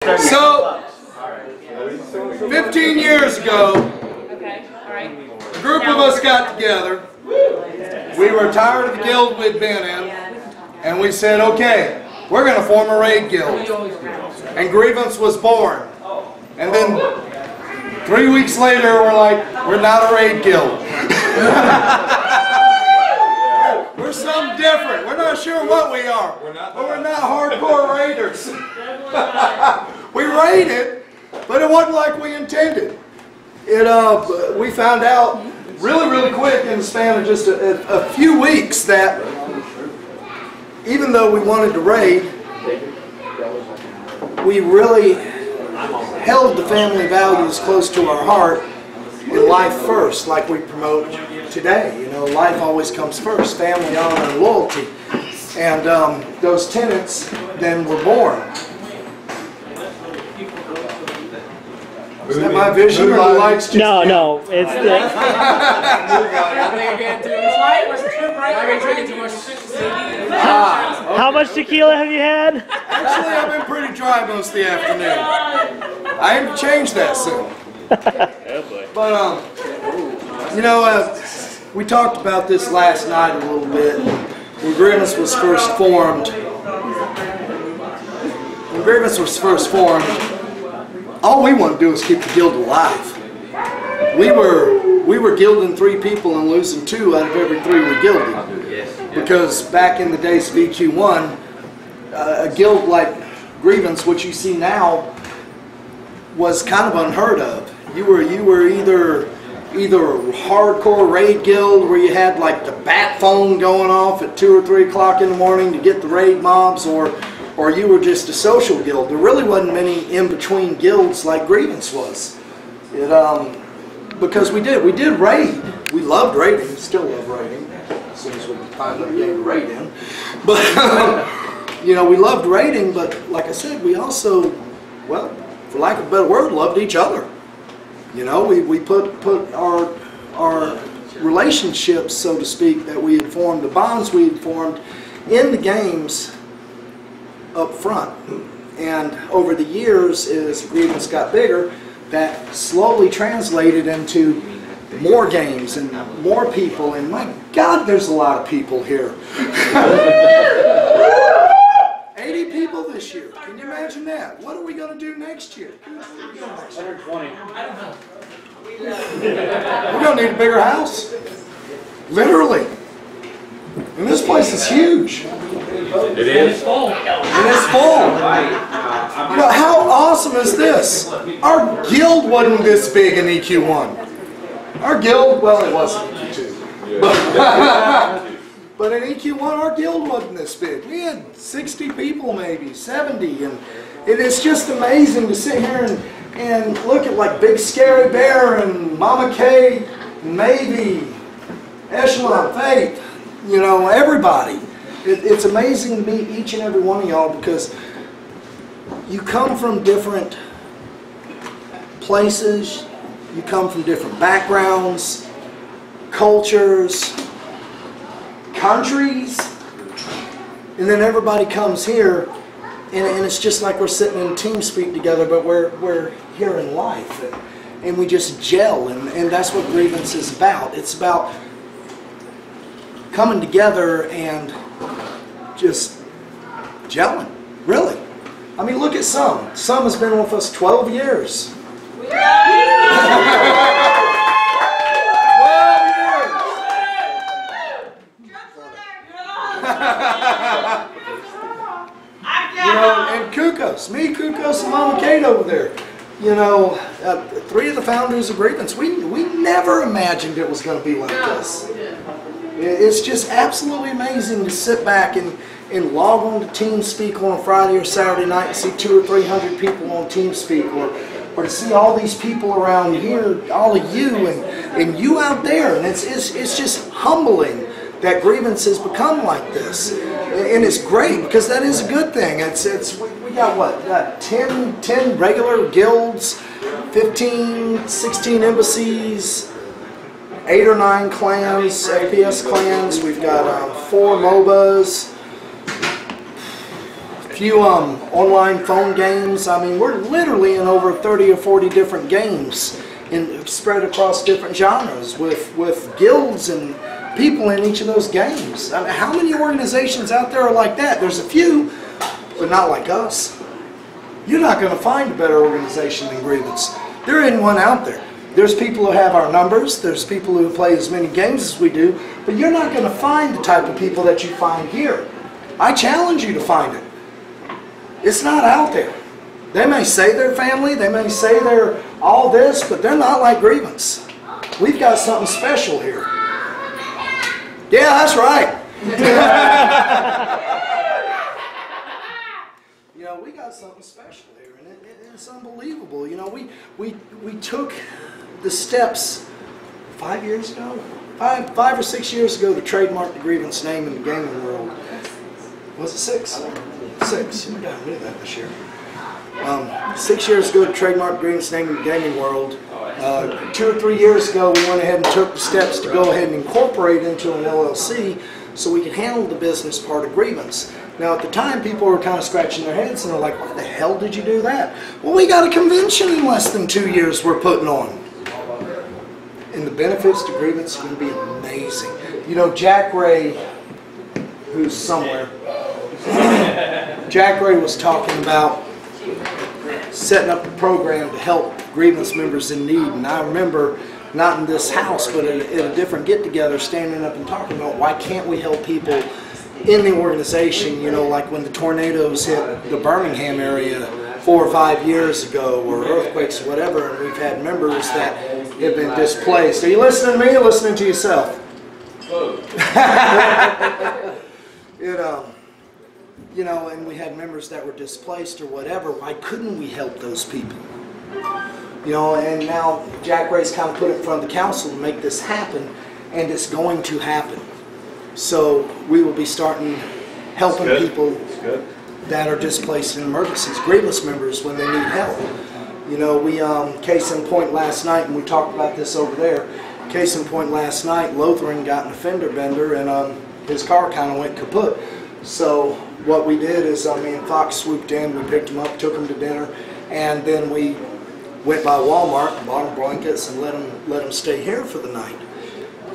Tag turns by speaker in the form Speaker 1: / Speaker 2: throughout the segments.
Speaker 1: So, 15 years ago, a group of us got together. We were tired of the guild we'd been in, and we said, okay, we're going to form a raid guild. And Grievance was born. And then 3 weeks later, we're like, we're not a raid guild. We're something different. We're not sure what we are, but we're not hardcore raiders. We raided, but it wasn't like we intended. We found out really quick in the span of just a few weeks that even though we wanted to raid, we really held the family values close to our heart and life first, like we promote today. You know, life always comes first, family, honor, and loyalty. And those tenets then were born. Is that my vision or the lights just...
Speaker 2: No, it's the... How much tequila have you had?
Speaker 1: Actually, I've been pretty dry most of the afternoon. I aim to change that soon. But, you know, we talked about this last night a little bit. When Grievance was first formed, all we wanted to do was keep the guild alive. We were gilding 3 people and losing 2 out of every 3 we gilded. Because back in the days of EQ1, a guild like Grievance, which you see now, was kind of unheard of. You were either a hardcore raid guild where you had like the bat phone going off at 2 or 3 o'clock in the morning to get the raid mobs, or you were just a social guild. There really wasn't many in-between guilds like Grievance was. Because we did raid. We loved raiding, still love raiding, as soon as we find a game to raid in. But, you know, we loved raiding, but like I said, we also, well, for lack of a better word, loved each other. You know, we put our relationships, so to speak, that we had formed, the bonds we had formed in the games up front. And over the years, as Grievance got bigger, that slowly translated into more games and more people. And my God, there's a lot of people here. 80 people this year. Can you imagine that? What are we going to do next year?
Speaker 2: 120.
Speaker 1: We're going to need a bigger house. Literally. And this place is huge.
Speaker 3: It is.
Speaker 1: And it's full. You know, how awesome is this? Our guild wasn't this big in EQ1. Our guild, well, it wasn't EQ2. But in EQ1, our guild wasn't this big. We had 60 people, maybe 70, and it is just amazing to sit here and look at like Big Scary Bear and Mama Kay, and maybe Echelon, Faith, you know, everybody. It's amazing to meet each and every one of y'all because you come from different places, you come from different backgrounds, cultures, countries, and then everybody comes here and it's just like we're sitting in TeamSpeak together, but we're here in life and we just gel, and that's what Grievance is about. It's about coming together and just gelling, really. I mean, look at Some. Some has been with us 12 years. 12 years! You know, and Kukos, me, Kukos, and Mama Kate over there. You know, 3 of the founders of Grievance. We never imagined it was going to be like this. It's just absolutely amazing to sit back and log on to TeamSpeak on a Friday or Saturday night and see 200 or 300 people on TeamSpeak, or to see all these people around here, all of you, and you out there, and it's just humbling that Grievance has become like this, and it's great because that is a good thing. We got what? We got 10 regular guilds, 15, 16 embassies, 8 or 9 clans, FPS clans. We've got 4 MOBAs. few online phone games. I mean, we're literally in over 30 or 40 different games spread across different genres with guilds and people in each of those games. I mean, how many organizations out there are like that? There's a few, but not like us. You're not going to find a better organization than Grievance. There ain't one out there. There's people who have our numbers, there's people who play as many games as we do, but you're not going to find the type of people that you find here. I challenge you to find it. It's not out there. They may say they're family, they may say they're all this, but they're not like Grievance. We've got something special here. Yeah, that's right. You know, we got something special here, and it's unbelievable. You know, we took the steps 5 years ago, five or 6 years ago to trademark the Grievance name in the gaming world. Was it 6? 6. We got rid of that this year. 6 years ago to trademark the Grievance name in the gaming world. 2 or 3 years ago, we went ahead and took the steps to go ahead and incorporate into an LLC so we could handle the business part of Grievance. Now, at the time, people were kind of scratching their heads and they're like, why the hell did you do that? Well, we got a convention in less than 2 years we're putting on. And the benefits to Grievance are going to be amazing. You know, Jack Ray, who's somewhere, Jack Ray was talking about setting up a program to help Grievance members in need. And I remember, not in this house, but at a different get-together, standing up and talking about why can't we help people in the organization, you know, like when the tornadoes hit the Birmingham area 4 or 5 years ago, or earthquakes or whatever, and we've had members that have been displaced. Are you listening to me or listening to yourself? You know, and we had members that were displaced or whatever. Why couldn't we help those people? You know, and now Jack Ray's kind of put it in front of the council to make this happen, and it's going to happen. So we will be starting helping people that are displaced in emergencies, Grievance members when they need help. You know, we, case in point last night, and we talked about this over there, case in point last night, Lothran got in a fender bender and his car kind of went kaput. So what we did is, me and Fox swooped in, we picked him up, took him to dinner, and then we went by Walmart, bought him blankets, and let him stay here for the night.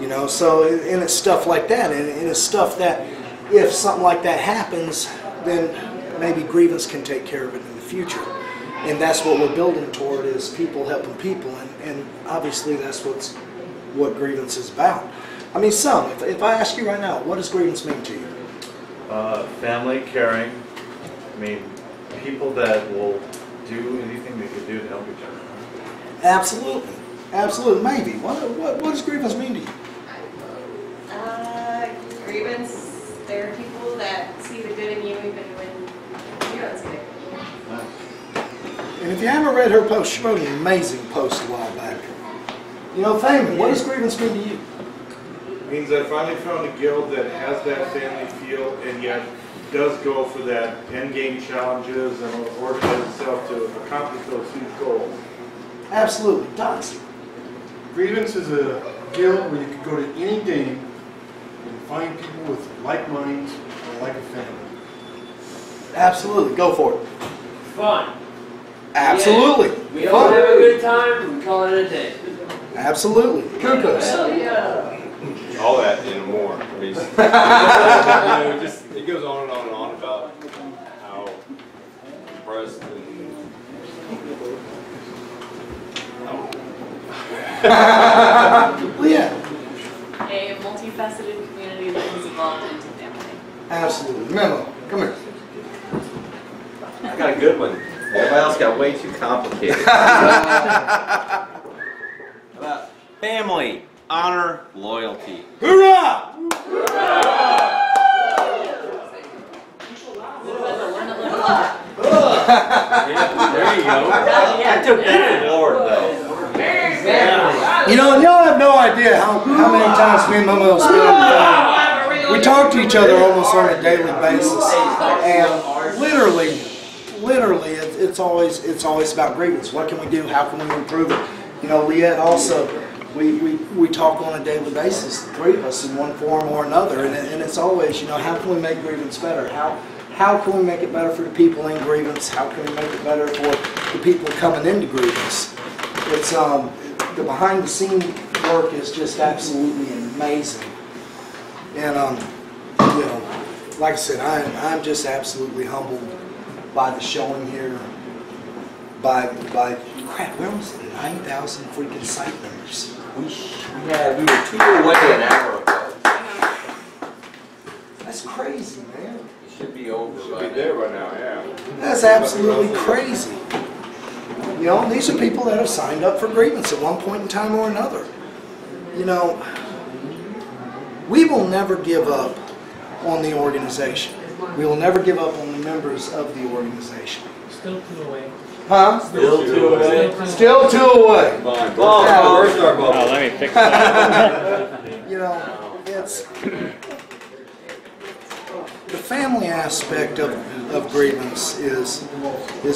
Speaker 1: You know, so, and it's stuff like that, and it's stuff that if something like that happens, then maybe Grievance can take care of it in the future. And that's what we're building toward, is people helping people, and obviously that's what Grievance is about. I mean, if I ask you right now, what does Grievance mean to you?
Speaker 3: Family, caring. I mean, people that will do anything they can do to help each other.
Speaker 1: Absolutely. Absolutely. Maybe. What does Grievance mean to you?
Speaker 4: Grievance, there are people that see the good in you even when you don't see it.
Speaker 1: And if you haven't read her post, she wrote an amazing post a while back. You know, Thaman, what does Grievance mean to you?
Speaker 5: It means I finally found a guild that has that family feel and yet does go for that end game challenges and will organize itself to accomplish those huge goals.
Speaker 1: Absolutely, does.
Speaker 6: Grievance is a guild where you can go to any game and find people with like minds or like a family.
Speaker 1: Absolutely, go for it.
Speaker 7: Fun.
Speaker 1: Absolutely.
Speaker 7: Yeah. We all have a good time, we call it a day.
Speaker 1: Absolutely. Kudos.
Speaker 7: Hell yeah.
Speaker 8: All that and more. I mean, it goes on and on and on about how impressed and
Speaker 1: Leah.
Speaker 4: A multifaceted community that is evolved into family.
Speaker 1: Absolutely. Memo, come here.
Speaker 9: I got a good one. Everybody else got way too complicated. About family, honor, loyalty.
Speaker 1: Hoorah!
Speaker 9: Yeah, there you go. I took that forward though.
Speaker 1: You know, y'all have no idea how many times me and Momo spend on the phone. We talk to each other almost on a daily basis, and literally, it's always about Grievance. What can we do? How can we improve it? You know, Leah also, we talk on a daily basis, the three of us in one form or another, and it's always, you know, how can we make Grievance better? How how can we make it better for the people in Grievance? How can we make it better for the people coming into Grievance? It's the behind the scenes work is just absolutely amazing. And you know, like I said, I'm just absolutely humbled by the showing here. By crap, where was it? 9,000 freaking site members.
Speaker 9: We were 2 away an hour ago.
Speaker 1: That's crazy, man.
Speaker 9: It should be over.
Speaker 8: Should be there right now, yeah.
Speaker 1: That's absolutely crazy. You know, these are people that have signed up for Grievance at one point in time or another. You know, we will never give up on the organization. We will never give up on the members of the organization.
Speaker 7: Still 2 away.
Speaker 1: Huh?
Speaker 9: Still 2 away.
Speaker 1: Still 2 away.
Speaker 9: Oh, where's our bubble?
Speaker 2: Oh, let me fix that.
Speaker 1: You know, it's the family aspect of Grievance is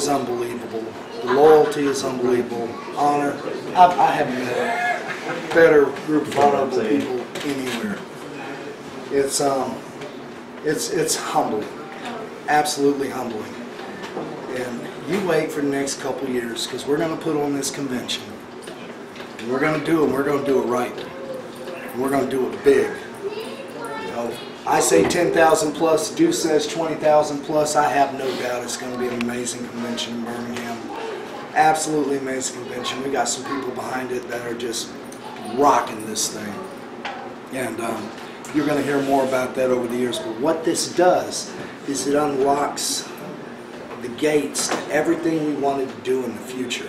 Speaker 1: unbelievable. The loyalty is unbelievable. Honor. I haven't met a better group of honorable people anywhere. It's humbling. Absolutely humbling. And you wait for the next couple of years, because we're going to put on this convention. And we're going to do it, and we're going to do it right. And we're going to do it big. You know, I say 10,000 plus, Deuce says 20,000 plus. I have no doubt it's going to be an amazing convention in Birmingham. Absolutely amazing convention. We got some people behind it that are just rocking this thing. And you're going to hear more about that over the years. But what this does is it unlocks the gates to everything we wanted to do in the future.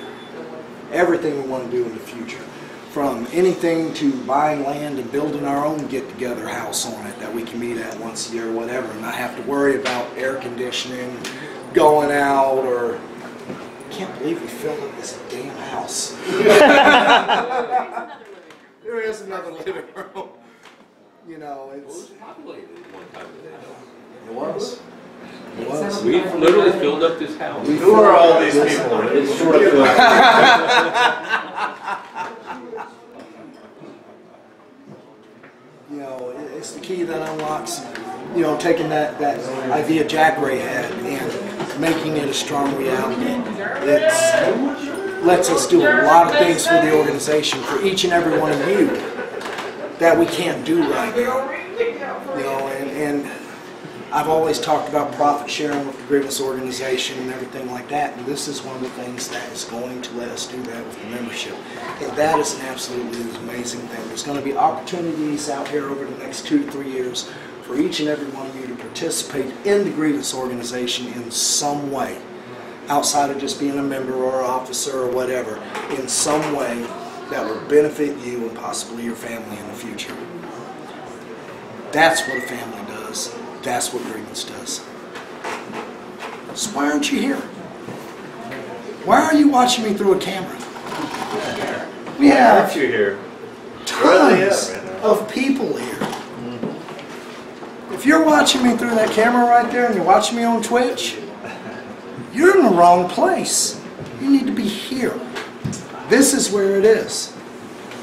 Speaker 1: Everything we want to do in the future. From anything to buying land and building our own get-together house on it that we can meet at once a year or whatever, and not have to worry about air conditioning, going out, or... I can't believe we filled up this damn house. There is another living room. You know, it's...
Speaker 9: Populated one time today.
Speaker 1: It was. It was.
Speaker 8: We literally filled up this house.
Speaker 3: Who are all these people? It's sort of
Speaker 1: You know, it's the key that unlocks, you know, taking that idea Jack Ray had and making it a strong reality. It lets us do a lot of things for the organization, for each and every one of you, that we can't do right now. You know, and I've always talked about profit sharing with the Grievance organization and everything like that, and this is one of the things that is going to let us do that with the membership. And that is an absolutely amazing thing. There's going to be opportunities out here over the next 2 to 3 years for each and every one of you to participate in the Grievance organization in some way, outside of just being a member or an officer or whatever, in some way that will benefit you and possibly your family in the future. That's what a family does. That's what Grievance does. So why aren't you here? Why are you watching me through a camera? We have
Speaker 3: you here?
Speaker 1: tons of people here. If you're watching me through that camera right there and you're watching me on Twitch, you're in the wrong place. You need to be here. This is where it is.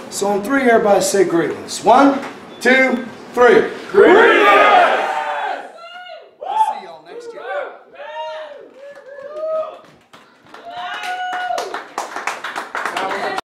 Speaker 1: So on 3, everybody say Grievance. 1, 2, 3.
Speaker 3: Grievance!